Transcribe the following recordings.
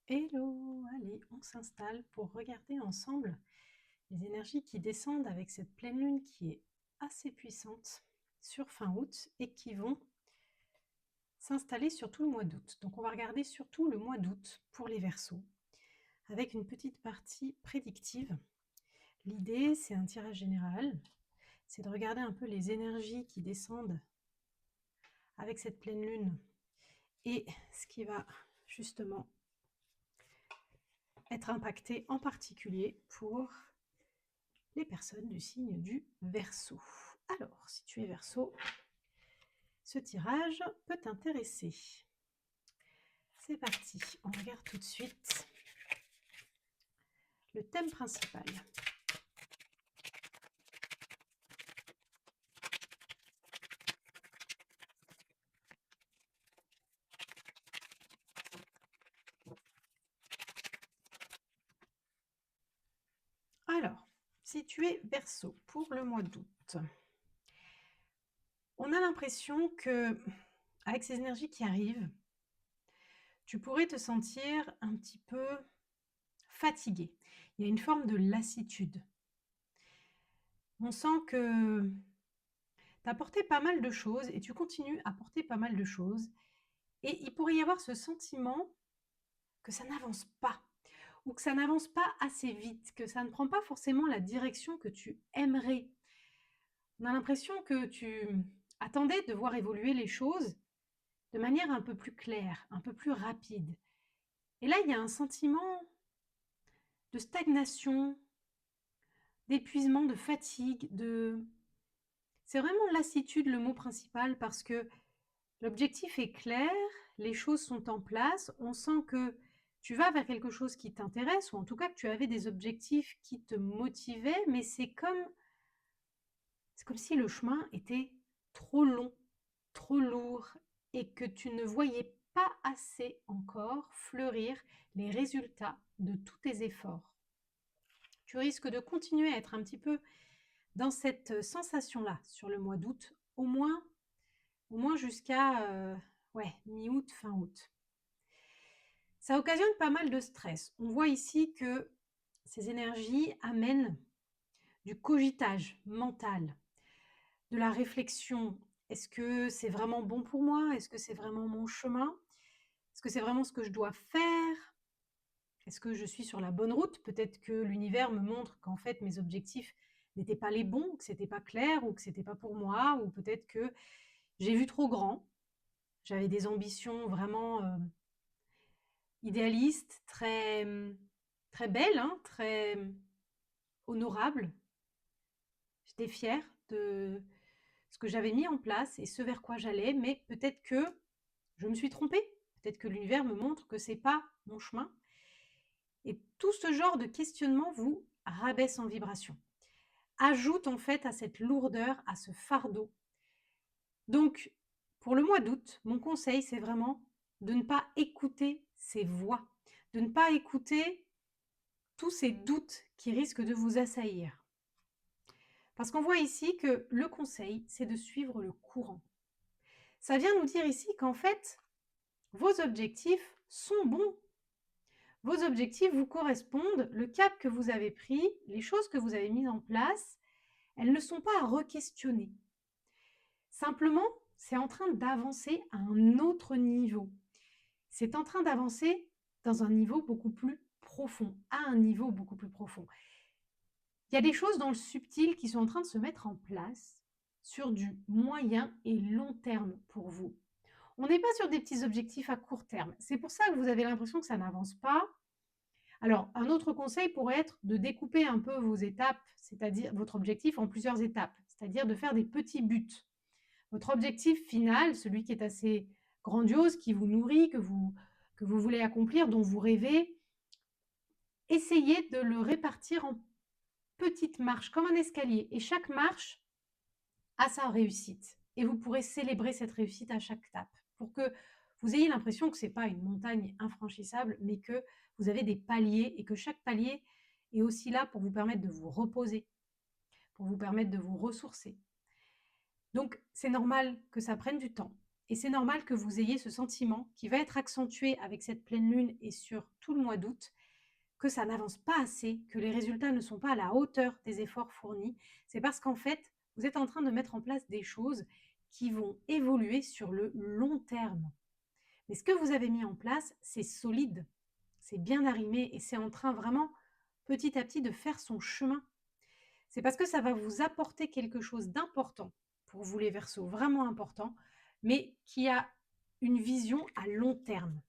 Hello, allez, on s'installe pour regarder ensemble les énergies qui descendent avec cette pleine lune qui est assez puissante sur fin août et qui vont s'installer sur tout le mois d'août. Donc on va regarder surtout le mois d'août pour les Verseaux avec une petite partie prédictive. L'idée, c'est un tirage général, c'est de regarder un peu les énergies qui descendent avec cette pleine lune et ce qui va justement être impacté en particulier pour les personnes du signe du Verseau. Alors, si tu es Verseau, ce tirage peut t'intéresser. C'est parti, on regarde tout de suite le thème principal. Alors, si tu es Verseau pour le mois d'août, on a l'impression que, avec ces énergies qui arrivent, tu pourrais te sentir un petit peu fatigué. Il y a une forme de lassitude. On sent que tu as porté pas mal de choses et tu continues à porter pas mal de choses. Et il pourrait y avoir ce sentiment que ça n'avance pas ou que ça n'avance pas assez vite, que ça ne prend pas forcément la direction que tu aimerais. On a l'impression que tu attendais de voir évoluer les choses de manière un peu plus claire, un peu plus rapide. Et là, il y a un sentiment de stagnation, d'épuisement, de fatigue, de... C'est vraiment lassitude le mot principal parce que l'objectif est clair, les choses sont en place, on sent que tu vas vers quelque chose qui t'intéresse, ou en tout cas que tu avais des objectifs qui te motivaient, mais c'est comme si le chemin était trop long, trop lourd, et que tu ne voyais pas assez encore fleurir les résultats de tous tes efforts. Tu risques de continuer à être un petit peu dans cette sensation-là sur le mois d'août, au moins jusqu'à mi-août, fin août. Ça occasionne pas mal de stress. On voit ici que ces énergies amènent du cogitage mental, de la réflexion. Est-ce que c'est vraiment bon pour moi? Est-ce que c'est vraiment mon chemin? Est-ce que c'est vraiment ce que je dois faire? Est-ce que je suis sur la bonne route? Peut-être que l'univers me montre qu'en fait mes objectifs n'étaient pas les bons, que c'était pas clair ou que c'était pas pour moi, ou peut-être que j'ai vu trop grand. J'avais des ambitions vraiment idéalistes, très, très belles, hein, très honorables. J'étais fière de ce que j'avais mis en place et ce vers quoi j'allais, mais peut-être que je me suis trompée. Peut-être que l'univers me montre que c'est pas mon chemin. Et tout ce genre de questionnement vous rabaisse en vibration. Ajoute en fait à cette lourdeur, à ce fardeau. Donc, pour le mois d'août, mon conseil, c'est vraiment de ne pas écouter ces voix, de ne pas écouter tous ces doutes qui risquent de vous assaillir. Parce qu'on voit ici que le conseil, c'est de suivre le courant. Ça vient nous dire ici qu'en fait, vos objectifs sont bons. Vos objectifs vous correspondent, le cap que vous avez pris, les choses que vous avez mises en place, elles ne sont pas à re-questionner. Simplement, c'est en train d'avancer à un autre niveau. C'est en train d'avancer dans un niveau beaucoup plus profond, à un niveau beaucoup plus profond. Il y a des choses dans le subtil qui sont en train de se mettre en place sur du moyen et long terme pour vous. On n'est pas sur des petits objectifs à court terme. C'est pour ça que vous avez l'impression que ça n'avance pas. Alors, un autre conseil pourrait être de découper un peu vos étapes, c'est-à-dire votre objectif en plusieurs étapes, c'est-à-dire de faire des petits buts. Votre objectif final, celui qui est assez grandiose, qui vous nourrit, que vous voulez accomplir, dont vous rêvez, essayez de le répartir en petites marches, comme un escalier. Et chaque marche a sa réussite. Et vous pourrez célébrer cette réussite à chaque étape pour que vous ayez l'impression que ce n'est pas une montagne infranchissable, mais que vous avez des paliers et que chaque palier est aussi là pour vous permettre de vous reposer, pour vous permettre de vous ressourcer. Donc, c'est normal que ça prenne du temps. Et c'est normal que vous ayez ce sentiment qui va être accentué avec cette pleine lune et sur tout le mois d'août, que ça n'avance pas assez, que les résultats ne sont pas à la hauteur des efforts fournis. C'est parce qu'en fait, vous êtes en train de mettre en place des choses qui vont évoluer sur le long terme. Mais ce que vous avez mis en place, c'est solide, c'est bien arrimé et c'est en train vraiment petit à petit de faire son chemin. C'est parce que ça va vous apporter quelque chose d'important pour vous les Verseaux, vraiment important, mais qui a une vision à long terme.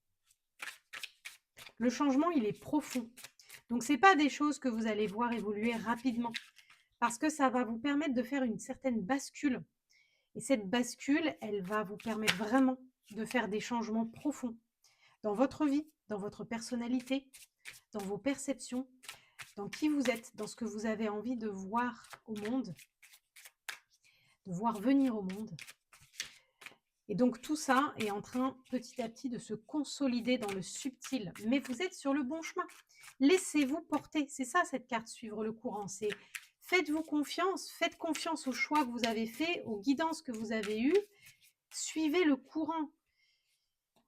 Le changement, il est profond. Donc, ce n'est pas des choses que vous allez voir évoluer rapidement, parce que ça va vous permettre de faire une certaine bascule. Et cette bascule, elle va vous permettre vraiment de faire des changements profonds dans votre vie, dans votre personnalité, dans vos perceptions, dans qui vous êtes, dans ce que vous avez envie de voir au monde, de voir venir au monde. Et donc tout ça est en train petit à petit de se consolider dans le subtil. Mais vous êtes sur le bon chemin. Laissez-vous porter. C'est ça cette carte, suivre le courant. C'est faites-vous confiance, faites confiance aux choix que vous avez faits, aux guidances que vous avez eues. Suivez le courant.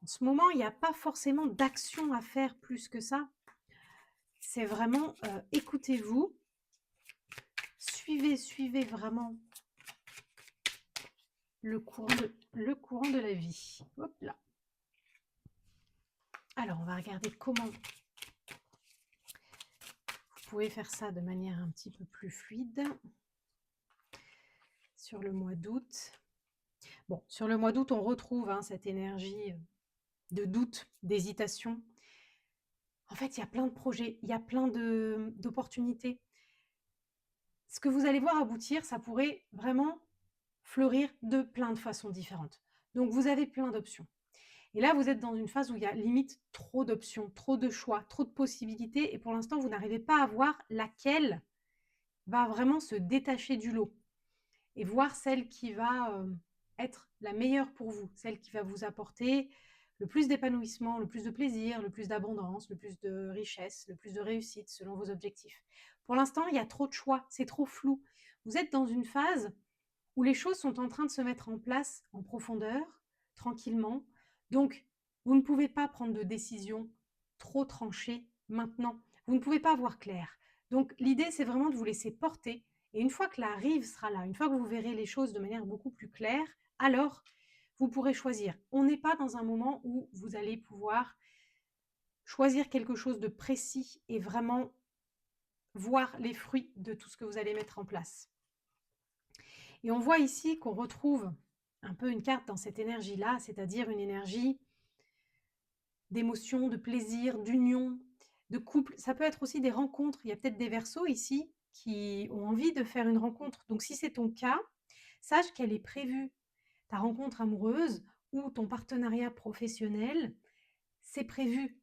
En ce moment, il n'y a pas forcément d'action à faire plus que ça. C'est vraiment écoutez-vous, suivez vraiment le courant de la vie. Hop là. Alors, on va regarder comment vous pouvez faire ça de manière un petit peu plus fluide sur le mois d'août. Bon, sur le mois d'août, on retrouve cette énergie de doute, d'hésitation. En fait, il y a plein de projets, il y a plein d'opportunités. Ce que vous allez voir aboutir, ça pourrait vraiment fleurir de plein de façons différentes. Donc, vous avez plein d'options. Et là, vous êtes dans une phase où il y a limite trop d'options, trop de choix, trop de possibilités. Et pour l'instant, vous n'arrivez pas à voir laquelle va vraiment se détacher du lot et voir celle qui va être la meilleure pour vous, celle qui va vous apporter le plus d'épanouissement, le plus de plaisir, le plus d'abondance, le plus de richesse, le plus de réussite selon vos objectifs. Pour l'instant, il y a trop de choix, c'est trop flou. Vous êtes dans une phase où les choses sont en train de se mettre en place en profondeur, tranquillement. Donc, vous ne pouvez pas prendre de décision trop tranchée maintenant. Vous ne pouvez pas voir clair. Donc, l'idée, c'est vraiment de vous laisser porter. Et une fois que la rive sera là, une fois que vous verrez les choses de manière beaucoup plus claire, alors, vous pourrez choisir. On n'est pas dans un moment où vous allez pouvoir choisir quelque chose de précis et vraiment voir les fruits de tout ce que vous allez mettre en place. Et on voit ici qu'on retrouve un peu une carte dans cette énergie-là, c'est-à-dire une énergie d'émotion, de plaisir, d'union, de couple. Ça peut être aussi des rencontres. Il y a peut-être des Verseaux ici qui ont envie de faire une rencontre. Donc si c'est ton cas, sache qu'elle est prévue. Ta rencontre amoureuse ou ton partenariat professionnel, c'est prévu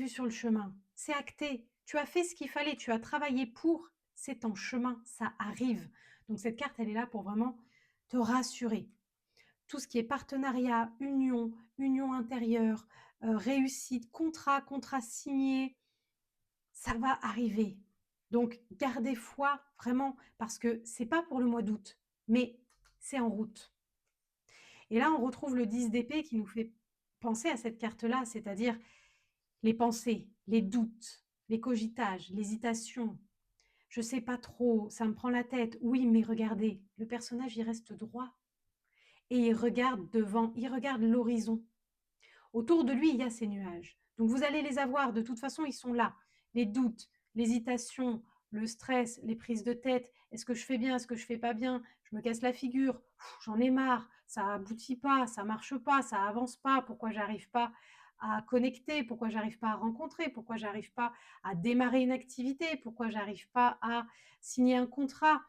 sur le chemin. C'est acté. Tu as fait ce qu'il fallait, tu as travaillé pour, c'est en chemin, ça arrive. Donc cette carte, elle est là pour vraiment te rassurer. Tout ce qui est partenariat, union intérieure, réussite, contrat signé, ça va arriver. Donc gardez foi vraiment parce que c'est pas pour le mois d'août, mais c'est en route. Et là, on retrouve le 10 d'épée qui nous fait penser à cette carte-là, c'est-à-dire les pensées, les doutes, les cogitages, l'hésitation. Je sais pas trop, ça me prend la tête. Oui, mais regardez, le personnage, il reste droit. Et il regarde devant, il regarde l'horizon. Autour de lui, il y a ces nuages. Donc vous allez les avoir, de toute façon, ils sont là. Les doutes, l'hésitation, le stress, les prises de tête. Est-ce que je fais bien, est-ce que je fais pas bien? Je me casse la figure, j'en ai marre, ça aboutit pas, ça marche pas, ça avance pas, pourquoi j'arrive pas à connecter, pourquoi j'arrive pas à rencontrer, pourquoi j'arrive pas à démarrer une activité, pourquoi j'arrive pas à signer un contrat.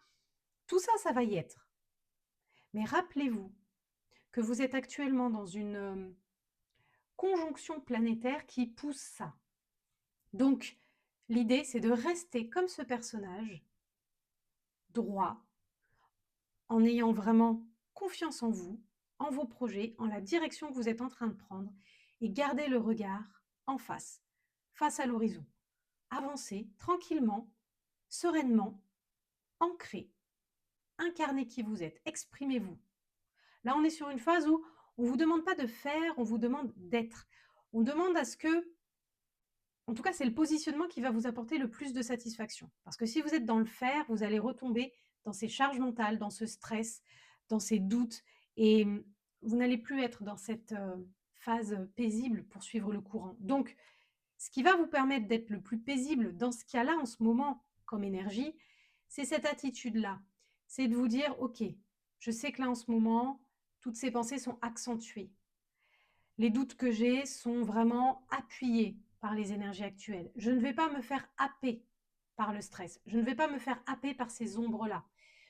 Tout ça, ça va y être. Mais rappelez-vous que vous êtes actuellement dans une conjonction planétaire qui pousse ça. Donc, l'idée, c'est de rester comme ce personnage, droit, en ayant vraiment confiance en vous, en vos projets, en la direction que vous êtes en train de prendre, et garder le regard en face, face à l'horizon. Avancez tranquillement, sereinement, ancré, incarnez qui vous êtes, exprimez-vous. Là, on est sur une phase où On ne vous demande pas de faire, on vous demande d'être. On demande à ce que, en tout cas, c'est le positionnement qui va vous apporter le plus de satisfaction. Parce que si vous êtes dans le faire, vous allez retomber dans ces charges mentales, dans ce stress, dans ces doutes, et vous n'allez plus être dans cette phase paisible pour suivre le courant. Donc, ce qui va vous permettre d'être le plus paisible dans ce qu'il y a là en ce moment comme énergie, c'est cette attitude-là. C'est de vous dire, OK, je sais que là en ce moment, toutes ces pensées sont accentuées. Les doutes que j'ai sont vraiment appuyés par les énergies actuelles. Je ne vais pas me faire happer par le stress. Je ne vais pas me faire happer par ces ombres-là.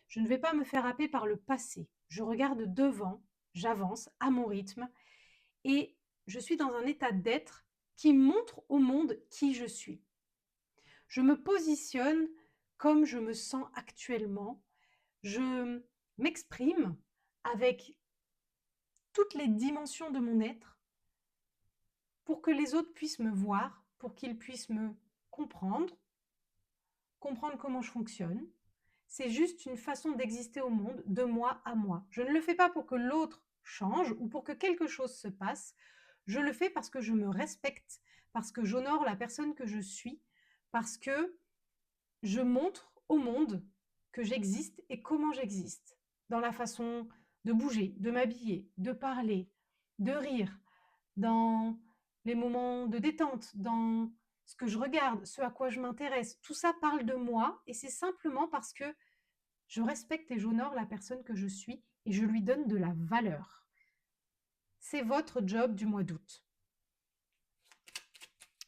Je ne vais pas me faire happer par le passé. Je regarde devant, j'avance à mon rythme et je suis dans un état d'être qui montre au monde qui je suis. Je me positionne comme je me sens actuellement. Je m'exprime avec toutes les dimensions de mon être pour que les autres puissent me voir, pour qu'ils puissent me comprendre, comprendre comment je fonctionne. C'est juste une façon d'exister au monde, de moi à moi. Je ne le fais pas pour que l'autre change ou pour que quelque chose se passe. Je le fais parce que je me respecte, parce que j'honore la personne que je suis, parce que je montre au monde que j'existe et comment j'existe, dans la façon de bouger, de m'habiller, de parler, de rire, dans les moments de détente, dans ce que je regarde, ce à quoi je m'intéresse. Tout ça parle de moi et c'est simplement parce que je respecte et j'honore la personne que je suis et je lui donne de la valeur. C'est votre job du mois d'août.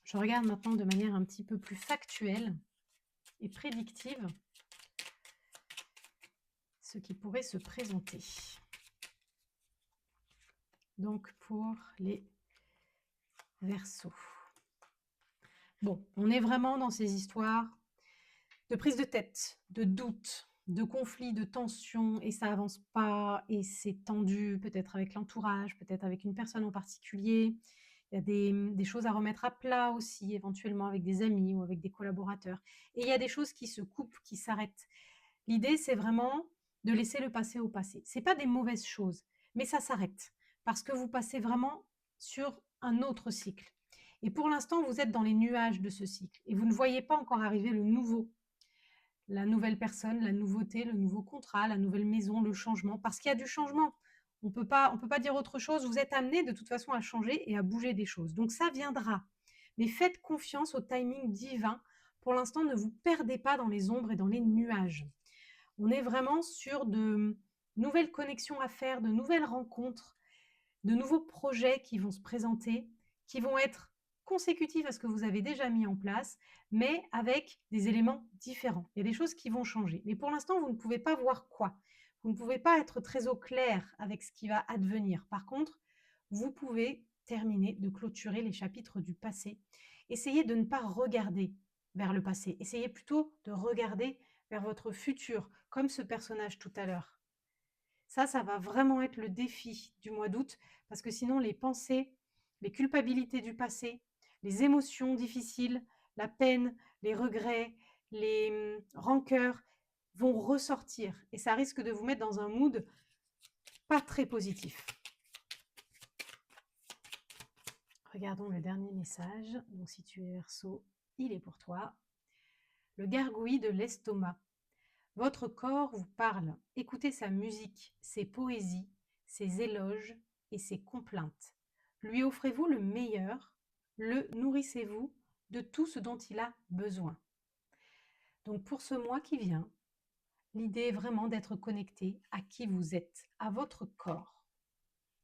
Je regarde maintenant de manière un petit peu plus factuelle et prédictive ce qui pourrait se présenter. Donc pour les Verseaux. Bon, on est vraiment dans ces histoires de prise de tête, de doute, de conflit, de tension, et ça avance pas, et c'est tendu, peut-être avec l'entourage, peut-être avec une personne en particulier. Il y a des choses à remettre à plat aussi, éventuellement avec des amis ou avec des collaborateurs. Et il y a des choses qui se coupent, qui s'arrêtent. L'idée, c'est vraiment de laisser le passé au passé. C'est pas des mauvaises choses, mais ça s'arrête parce que vous passez vraiment sur un autre cycle. Et pour l'instant, vous êtes dans les nuages de ce cycle et vous ne voyez pas encore arriver le nouveau, la nouvelle personne, la nouveauté, le nouveau contrat, la nouvelle maison, le changement, parce qu'il y a du changement. On peut pas dire autre chose. Vous êtes amené de toute façon à changer et à bouger des choses. Donc ça viendra. Mais faites confiance au timing divin. Pour l'instant, ne vous perdez pas dans les ombres et dans les nuages. On est vraiment sur de nouvelles connexions à faire, de nouvelles rencontres, de nouveaux projets qui vont se présenter, qui vont être consécutifs à ce que vous avez déjà mis en place, mais avec des éléments différents. Il y a des choses qui vont changer. Mais pour l'instant, vous ne pouvez pas voir quoi. Vous ne pouvez pas être très au clair avec ce qui va advenir. Par contre, vous pouvez terminer de clôturer les chapitres du passé. Essayez de ne pas regarder vers le passé. Essayez plutôt de regarder vers votre futur, comme ce personnage tout à l'heure. Ça va vraiment être le défi du mois d'août, parce que sinon les pensées, les culpabilités du passé, les émotions difficiles, la peine, les regrets, les rancœurs vont ressortir et ça risque de vous mettre dans un mood pas très positif. Regardons le dernier message. Donc si tu es Verseau, il est pour toi. Le gargouillis de l'estomac. Votre corps vous parle. Écoutez sa musique, ses poésies, ses éloges et ses complaintes. Lui offrez-vous le meilleur, le nourrissez-vous de tout ce dont il a besoin. Donc pour ce mois qui vient, l'idée est vraiment d'être connecté à qui vous êtes, à votre corps.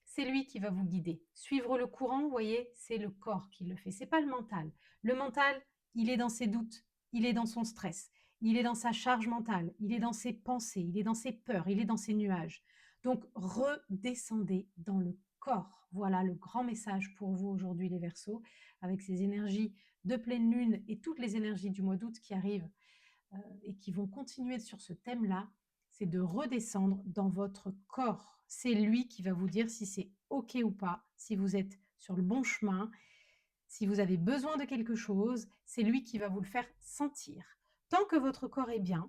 C'est lui qui va vous guider. Suivre le courant, vous voyez, c'est le corps qui le fait, c'est pas le mental. Le mental, il est dans ses doutes, il est dans son stress. Il est dans sa charge mentale, il est dans ses pensées, il est dans ses peurs, il est dans ses nuages. Donc, redescendez dans le corps. Voilà le grand message pour vous aujourd'hui, les Verseaux, avec ces énergies de pleine lune et toutes les énergies du mois d'août qui arrivent et qui vont continuer sur ce thème-là, c'est de redescendre dans votre corps. C'est lui qui va vous dire si c'est OK ou pas, si vous êtes sur le bon chemin, si vous avez besoin de quelque chose, c'est lui qui va vous le faire sentir. Tant que votre corps est bien,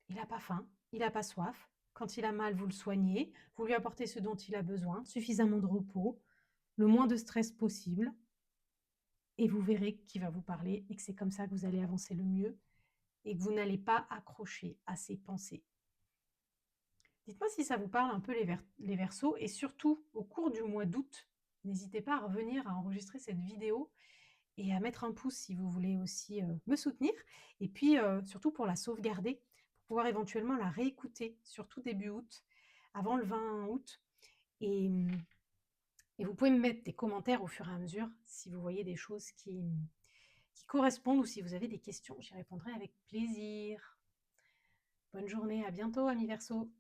il n'a pas faim, il n'a pas soif, Quand il a mal, vous le soignez, vous lui apportez ce dont il a besoin, suffisamment de repos, le moins de stress possible, et vous verrez qu'il va vous parler et que c'est comme ça que vous allez avancer le mieux et que vous n'allez pas accrocher à ses pensées. Dites-moi si ça vous parle un peu les Verseaux et surtout au cours du mois d'août, n'hésitez pas à revenir à enregistrer cette vidéo et à mettre un pouce si vous voulez aussi me soutenir et puis surtout pour la sauvegarder, pour pouvoir éventuellement la réécouter, surtout début août, avant le 20 août. Et, et vous pouvez me mettre des commentaires au fur et à mesure si vous voyez des choses qui correspondent ou si vous avez des questions, j'y répondrai avec plaisir. Bonne journée, à bientôt, amis Verseaux.